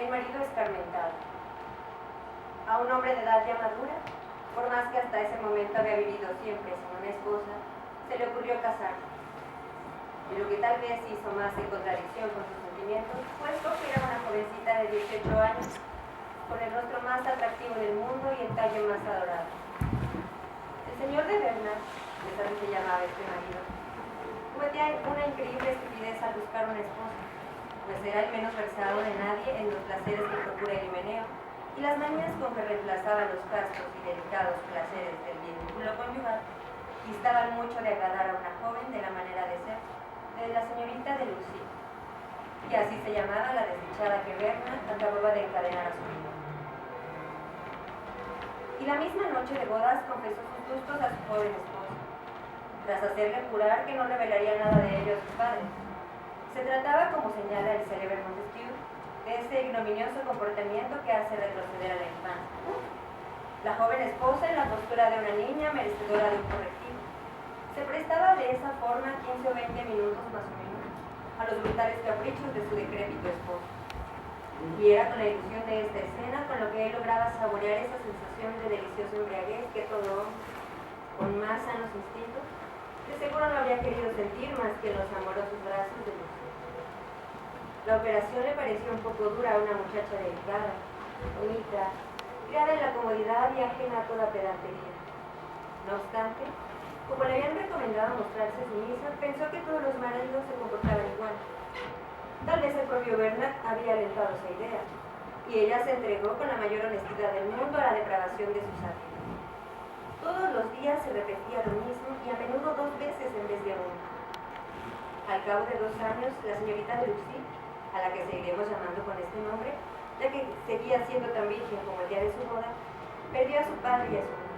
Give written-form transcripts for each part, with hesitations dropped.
El marido escarmentado. A un hombre de edad ya madura, por más que hasta ese momento había vivido siempre sin una esposa, se le ocurrió casarse. Y lo que tal vez hizo más en contradicción con sus sentimientos fue escoger a una jovencita de 18 años, con el rostro más atractivo del mundo y el tallo más adorado. El señor de Berna, que así se llamaba este marido, cometía una increíble estupidez al buscar una esposa, pues era el menos versado de nadie en los placeres que procura el himeneo y las manías con que reemplazaba los castos y delicados placeres del vínculo conyugal distaban mucho de agradar a una joven de la manera de ser, de la señorita de Lucy, que así se llamaba la desdichada que Berna acababa de encadenar a su vida. Y la misma noche de bodas confesó sus gustos a su joven esposa, tras hacerle jurar que no revelaría nada de ello a sus padres. Se trataba, como señala el célebre Montesquieu, de ese ignominioso comportamiento que hace retroceder a la infancia. La joven esposa, en la postura de una niña merecedora de un correctivo, se prestaba de esa forma 15 o 20 minutos más o menos a los brutales caprichos de su decrépito esposo. Y era con la ilusión de esta escena con lo que él lograba saborear esa sensación de deliciosa embriaguez que todo hombre, con más sanos instintos, de seguro no habría querido sentir más que en los amorosos brazos de Lucy. La operación le pareció un poco dura a una muchacha delicada, bonita, criada en la comodidad y ajena a toda pedantería. No obstante, como le habían recomendado mostrarse sumisa, pensó que todos los maridos se comportaban igual. Tal vez el propio Bernard había alentado esa idea, y ella se entregó con la mayor honestidad del mundo a la depravación de sus hábitos. Todos los días se repetía lo mismo y a menudo 2 veces en vez de una. Al cabo de 2 años, la señorita de Lucy, a la que seguiremos llamando con este nombre, ya que seguía siendo tan virgen como el día de su boda, perdió a su padre y a su madre,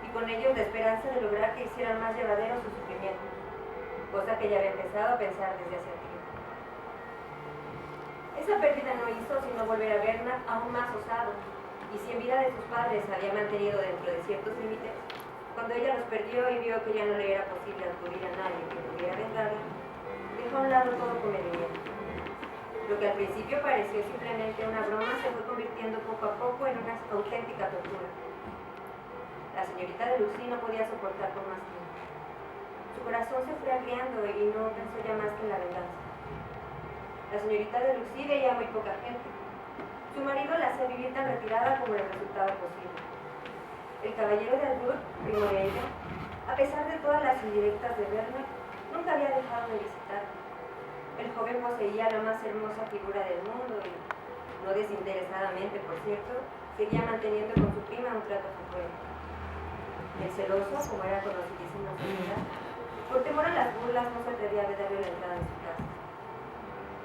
y con ellos la esperanza de lograr que hicieran más llevadero su sufrimiento, cosa que ya había empezado a pensar desde hace tiempo. Esa pérdida no hizo sino volver a Bernard aún más osado, y si en vida de sus padres había mantenido dentro de ciertos límites, cuando ella los perdió y vio que ya no le era posible acudir a nadie que pudiera vengarla, dejó a un lado todo comedimiento. Lo que al principio pareció simplemente una broma se fue convirtiendo poco a poco en una auténtica tortura. La señorita de Lucy no podía soportar por más tiempo. Su corazón se fue agriando y no pensó ya más que en la venganza. La señorita de Lucy veía muy poca gente. Su marido la hacía vivir tan retirada como le resultaba posible. El caballero de Albur, primo de ella, a pesar de todas las indirectas de Bernard, nunca había dejado de visitarla. El joven poseía la más hermosa figura del mundo y, no desinteresadamente por cierto, seguía manteniendo con su prima un trato frecuente. El celoso, como era conocidísimo en su vida, por temor a las burlas no se atrevía a darle la entrada en su casa.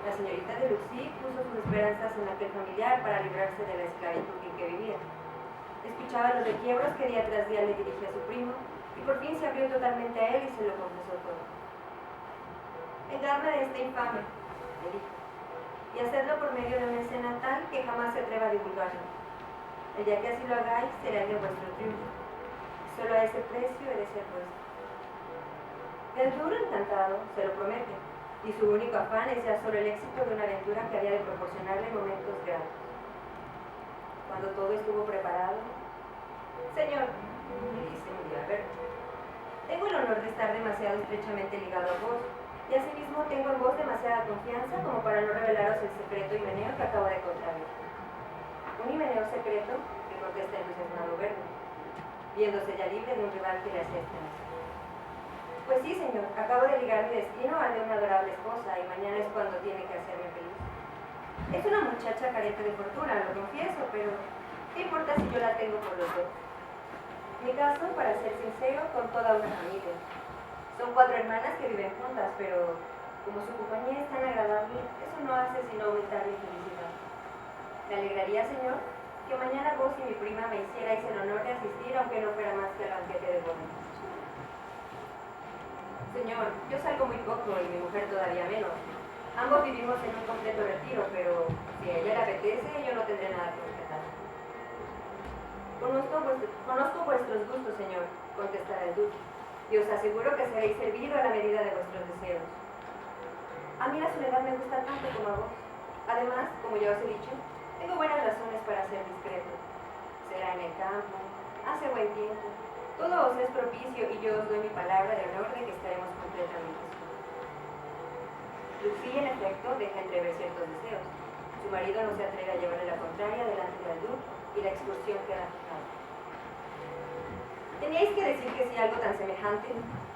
La señorita de Lucy puso sus esperanzas en aquel familiar para librarse de la esclavitud en que vivía. Escuchaba los requiebros que día tras día le dirigía su primo y por fin se abrió totalmente a él y se lo confesó todo. Vengarme de este infame, le dijo, y hacerlo por medio de una escena tal que jamás se atreva a divulgarlo. El día que así lo hagáis será el de vuestro triunfo. Solo a ese precio he de ser vuestro. Del duro encantado, se lo promete, y su único afán es ya solo el éxito de una aventura que había de proporcionarle momentos gratos. Cuando todo estuvo preparado, «Señor», le dice un día a Bert, «tengo el honor de estar demasiado estrechamente ligado a vos, y asimismo tengo en vos demasiada confianza como para no revelaros el secreto himeneo que acabo de contarles». «¿Un himeneo secreto?», le contesta el entusiasmado Bernard, viéndose ya libre de un rival que le hacía esperanza. «Pues sí, señor, acabo de ligar mi destino al de una adorable esposa y mañana es cuando tiene que hacerme feliz. Es una muchacha carente de fortuna, lo confieso, pero ¿qué importa si yo la tengo por los dos? Me caso, para ser sincero, con toda una familia. Son 4 hermanas que viven juntas, pero como su compañía es tan agradable, eso no hace sino aumentar mi felicidad. Me alegraría, señor, que mañana vos y mi prima me hicierais el honor de asistir, aunque no fuera más que al banquete de boda». «Señor, yo salgo muy poco y mi mujer todavía menos. Ambos vivimos en un completo retiro, pero si a ella le apetece, yo no tendré nada que objetar». Conozco vuestros gustos, señor», contestará el duque, «y os aseguro que seréis servido a la medida de vuestros deseos. A mí la soledad me gusta tanto como a vos. Además, como ya os he dicho, tengo buenas razones para ser discreto. Será en el campo, hace buen tiempo, todo os es propicio y yo os doy mi palabra de honor de que estaremos completamente solos. Lucía, en efecto, deja entrever ciertos deseos. Su marido no se atreve a llevarle la contraria delante de Aldur y la excursión queda fijada. Teníais que decir que sí a algo tan semejante,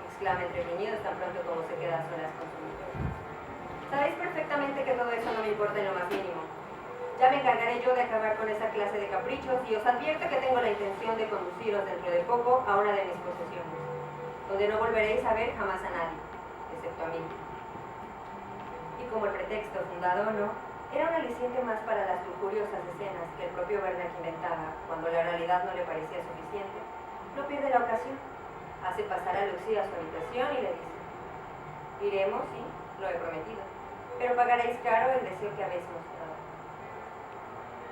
exclama entre gruñidos tan pronto como se queda a solas con su mujer. Sabéis perfectamente que todo eso no me importa en lo más mínimo. Ya me encargaré yo de acabar con esa clase de caprichos y os advierto que tengo la intención de conduciros dentro de poco a una de mis posesiones, donde no volveréis a ver jamás a nadie, excepto a mí. Y como el pretexto, fundado o no, era un aliciente más para las lujuriosas escenas que el propio Bernac inventaba cuando la realidad no le parecía suficiente, no pierde la ocasión, hace pasar a Lucía a su habitación y le dice: iremos, sí, lo he prometido, pero pagaréis caro el deseo que habéis mostrado.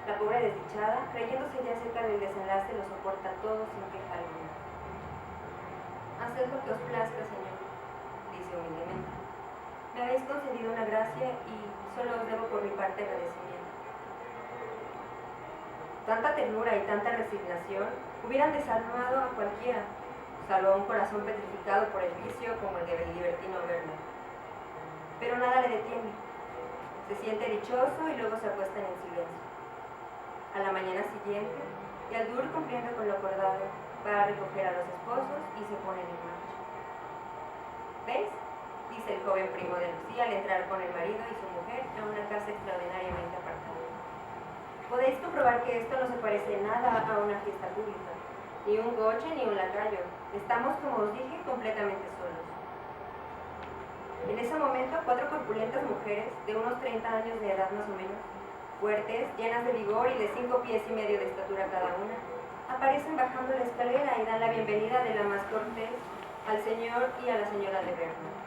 La pobre desdichada, creyéndose ya cerca del desenlace, lo soporta todo sin queja alguna. Haced lo que os plazca, señor, dice humildemente. Me habéis concedido una gracia y solo os debo por mi parte agradecimiento. Tanta ternura y tanta resignación hubieran desarmado a cualquiera, salvo a un corazón petrificado por el vicio como el del libertino Bernac. Pero nada le detiene. Se siente dichoso y luego se acuestan en silencio. A la mañana siguiente, Aldur, cumpliendo con lo acordado, va a recoger a los esposos y se ponen en marcha. ¿Ves?, dice el joven primo de Lucía al entrar con el marido y su mujer a una casa extraordinariamente apartada. Podéis comprobar que esto no se parece en nada a una fiesta pública, ni un coche ni un lacayo. Estamos, como os dije, completamente solos. En ese momento, 4 corpulentas mujeres, de unos 30 años de edad más o menos, fuertes, llenas de vigor y de 5 pies y medio de estatura cada una, aparecen bajando la escalera y dan la bienvenida de la más cortés al señor y a la señora de Bernac.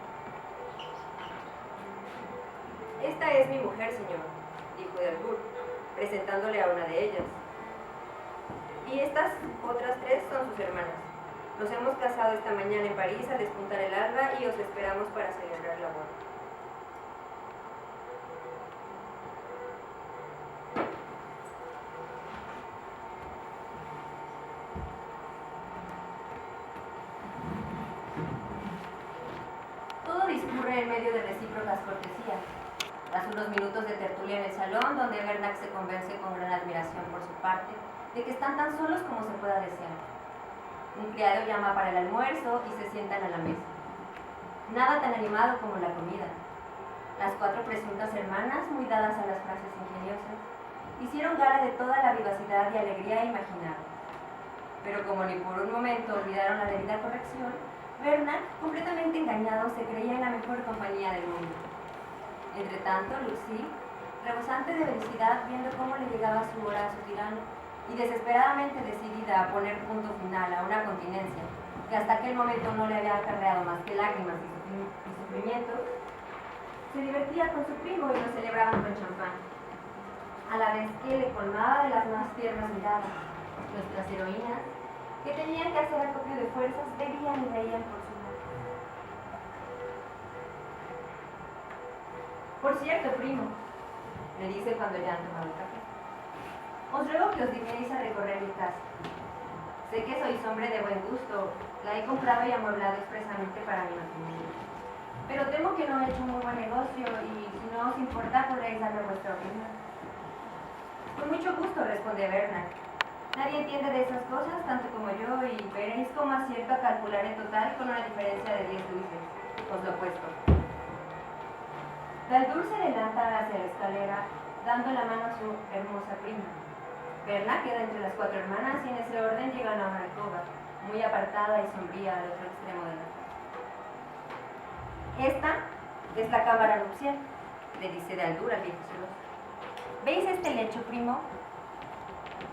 Esta es mi mujer, señor, dijo Aldur, presentándole a una de ellas. Y estas otras 3 son sus hermanas. Nos hemos casado esta mañana en París al despuntar el alba y os esperamos para celebrar la boda. Todo discurre en medio de recíprocas cortesías. Tras unos minutos de tertulia en el salón, donde Bernac se convence con gran admiración por su parte de que están tan solos como se pueda desear. Un criado llama para el almuerzo y se sientan a la mesa. Nada tan animado como la comida. Las 4 presuntas hermanas, muy dadas a las frases ingeniosas, hicieron gala de toda la vivacidad y alegría imaginable. Pero como ni por un momento olvidaron la debida corrección, Bernac, completamente engañado, se creía en la mejor compañía del mundo. Entretanto, Lucie, rebosante de felicidad, viendo cómo le llegaba su hora a su tirano, y desesperadamente decidida a poner punto final a una continencia que hasta aquel momento no le había acarreado más que lágrimas y sufrimientos, se divertía con su primo y lo celebraban con champán, a la vez que le colmaba de las más tiernas miradas. Nuestras heroínas, que tenían que hacer acopio de fuerzas, bebían y reían por su lado. Por cierto, primo, le dice cuando ya han tomado café, os ruego que os dignéis a recorrer mi casa. Sé que sois hombre de buen gusto, la he comprado y amueblado expresamente para mi matrimonio. Pero temo que no he hecho un muy buen negocio y, si no os importa, podréis darme vuestra opinión. Con mucho gusto, responde Bernac. Nadie entiende de esas cosas tanto como yo y veréis cómo acierto a calcular en total con una diferencia de 10 luises. Os lo apuesto. Aldur se adelanta hacia la escalera, dando la mano a su hermosa prima. Bernac queda entre las 4 hermanas y en ese orden llegan a una alcoba, muy apartada y sombría al otro extremo de la casa. Esta es la cámara nupcial, le dice de Aldur al viejo celoso. ¿Veis este lecho, primo?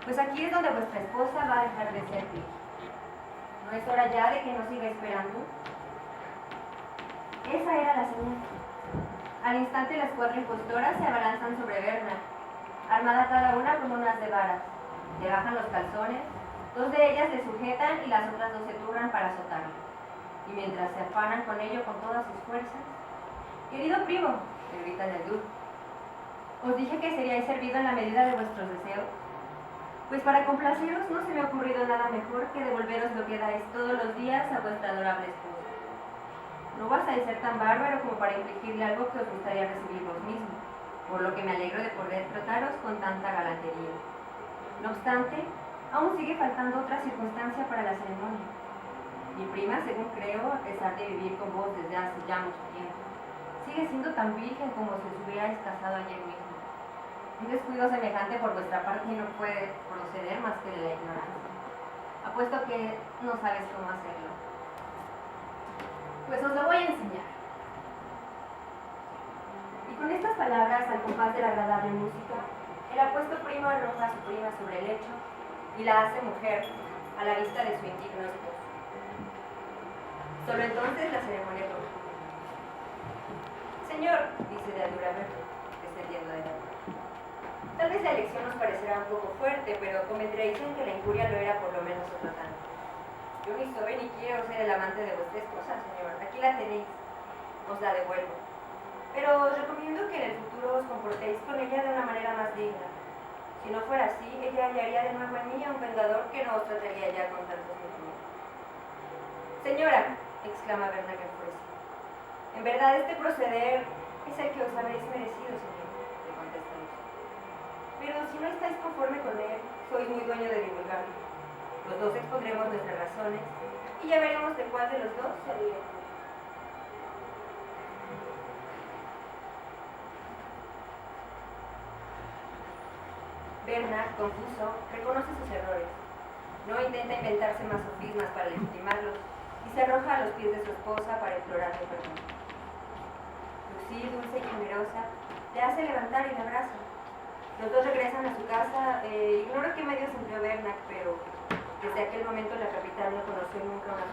Pues aquí es donde vuestra esposa va a dejar de ser virgen. ¿No es hora ya de que nos siga esperando? Esa era la señal. Al instante las 4 impostoras se abalanzan sobre Bernac, armada cada una con unas de varas. Le bajan los calzones, 2 de ellas le sujetan y las otras 2 se turran para azotarlo. Y mientras se afanan con ello con todas sus fuerzas, «Querido primo», le grita Aldur, Os dije que seríais servido en la medida de vuestros deseos. Pues para complaceros no se me ha ocurrido nada mejor que devolveros lo que dais todos los días a vuestra adorable esposa. No vas a ser tan bárbaro como para infligirle algo que os gustaría recibir vos mismo, por lo que me alegro de poder trataros con tanta galantería. No obstante, aún sigue faltando otra circunstancia para la ceremonia. Mi prima, según creo, a pesar de vivir con vos desde hace ya mucho tiempo, sigue siendo tan virgen como si os hubierais casado ayer mismo. Un descuido semejante por vuestra parte no puede proceder más que de la ignorancia. Apuesto que no sabes cómo hacerlo. Pues os lo voy a enseñar. Y con estas palabras, al compás de la agradable música, el apuesto primo arroja a su prima sobre el lecho y la hace mujer a la vista de su indigno esposo. Solo entonces la ceremonia concluye. Señor, dice de alduramente, descendiendo de la mano. Tal vez la elección os parecerá un poco fuerte, pero convendréis en que la injuria lo era por lo menos otro tanto. Yo ni soy ni quiero ser el amante de vuestra esposa, señor. Aquí la tenéis. Os la devuelvo. Pero os recomiendo que en el futuro os comportéis con ella de una manera más digna. Si no fuera así, ella hallaría de nuevo en mí a un vengador que no os trataría ya con tanto sentimiento. Señora, exclama Berna enfurecida, en verdad este proceder es el que os habéis merecido, señor, le contesta Lucy. Pero si no estáis conforme con él, sois muy dueño de divulgarlo. Los dos expondremos nuestras razones y ya veremos de cuál de los dos se ríe. Bernard, confuso, reconoce sus errores. No intenta inventarse más sofismas para legitimarlos y se arroja a los pies de su esposa para implorarle perdón. Lucy, dulce y generosa, le hace levantar y le abraza. Los dos regresan a su casa. Ignoro qué medios empleó Bernard, pero desde aquel momento la capital no conoció nunca una